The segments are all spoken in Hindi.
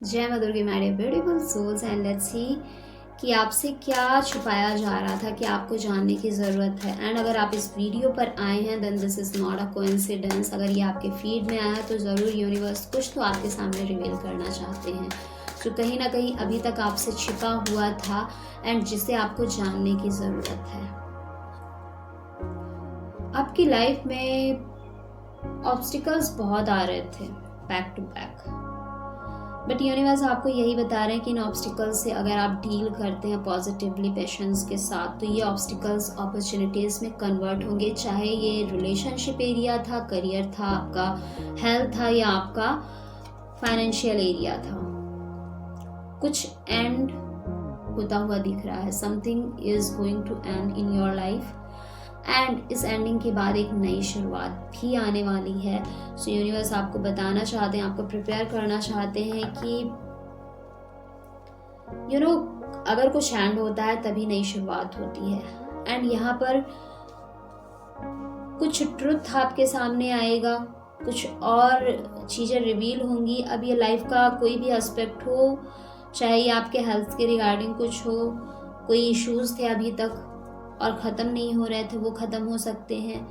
जय माँ दुर्गे my dear beautiful souls and let's see कि आपसे क्या छुपाया जा रहा था कि आपको जानने की ज़रूरत है। एंड अगर आप इस वीडियो पर आए हैं then this is not a coincidence. अगर ये आपके फीड में आया तो ज़रूर यूनिवर्स कुछ तो आपके सामने रिवील करना चाहते हैं जो कहीं ना कहीं अभी तक आपसे छिपा हुआ था एंड जिसे आपको जानने की ज़रूरत है। आपकी लाइफ में ऑब्स्टिकल्स बहुत आ रहे थे back to back, but universe आपको यही बता रहे हैं कि इन ऑब्स्टिकल्स से अगर आप डील करते हैं पॉजिटिवली पेशेंस के साथ तो ये ऑब्स्टिकल्स अपॉर्चुनिटीज़ में कन्वर्ट होंगे। चाहे ये रिलेशनशिप एरिया था, करियर था, आपका हेल्थ था या आपका फाइनेंशियल एरिया था, कुछ एंड होता हुआ दिख रहा है। Something is going to end in your life and इस एंडिंग के बाद एक नई शुरुआत भी आने वाली है। सो यूनिवर्स आपको बताना चाहते हैं, आपको प्रिपेयर करना चाहते हैं कि अगर कुछ एंड होता है तभी नई शुरुआत होती है। एंड यहाँ पर कुछ ट्रुथ आपके सामने आएगा, कुछ और चीज़ें रिवील होंगी। अब ये लाइफ का कोई भी एस्पेक्ट हो, चाहे ये आपके हेल्थ के रिगार्डिंग कुछ हो, कोई इश्यूज थे अभी तक और ख़त्म नहीं हो रहे थे, वो ख़त्म हो सकते हैं।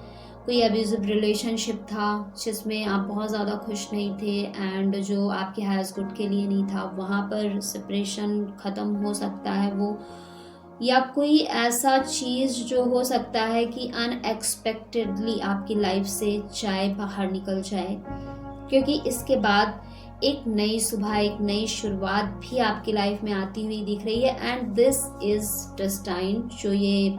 कोई अब्यूजिव रिलेशनशिप था जिसमें आप बहुत ज़्यादा खुश नहीं थे एंड जो आपके हाइस्ट गुड के लिए नहीं था, वहाँ पर सेपरेशन ख़त्म हो सकता है वो। या कोई ऐसा चीज़ जो हो सकता है कि अनएक्सपेक्टेडली आपकी लाइफ से चाहे बाहर निकल जाए, क्योंकि इसके बाद एक नई सुबह, एक नई शुरुआत भी आपकी लाइफ में आती हुई दिख रही है। And this is destined. जो ये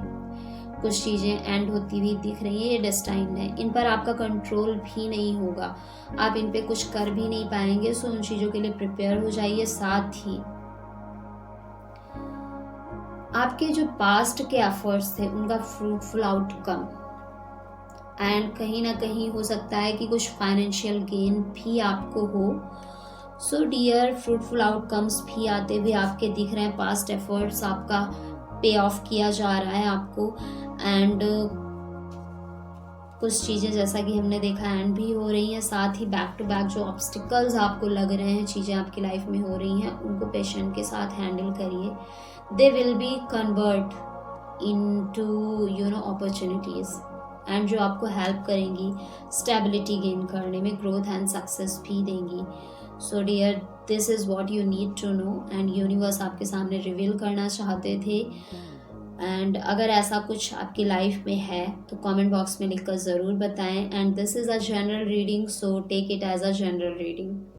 कुछ चीज़ें एंड होती हुई दिख रही है, ये डेस्टाइन है, इन पर आपका कंट्रोल भी नहीं होगा, आप इन पे कुछ कर भी नहीं पाएंगे। सो उन चीज़ों के लिए प्रिपेयर हो जाइए। साथ ही आपके जो पास्ट के एफर्ट्स थे उनका फ्रूटफुल आउटकम, एंड कहीं ना कहीं हो सकता है कि कुछ फाइनेंशियल गेन भी आपको हो। सो डियर, फ्रूटफुल आउटकम्स भी आते हुए आपके दिख रहे हैं। पास्ट एफर्ट्स आपका पे ऑफ किया जा रहा है आपको। एंड कुछ चीज़ें जैसा कि हमने देखा एंड भी हो रही हैं। साथ ही बैक टू बैक जो ऑब्स्टिकल्स आपको लग रहे हैं, चीज़ें आपकी लाइफ में हो रही हैं, उनको पेशेंट के साथ हैंडल करिए। They will be convert into opportunities and जो आपको हेल्प करेंगी स्टेबिलिटी गेन करने में, ग्रोथ एंड सक्सेस भी देंगी। So dear, this is what you need to know and universe आपके सामने रिवील करना चाहते थे। एंड अगर ऐसा कुछ आपकी लाइफ में है तो कमेंट बॉक्स में लिखकर ज़रूर बताएं। And this is a general reading, so take it as a general reading.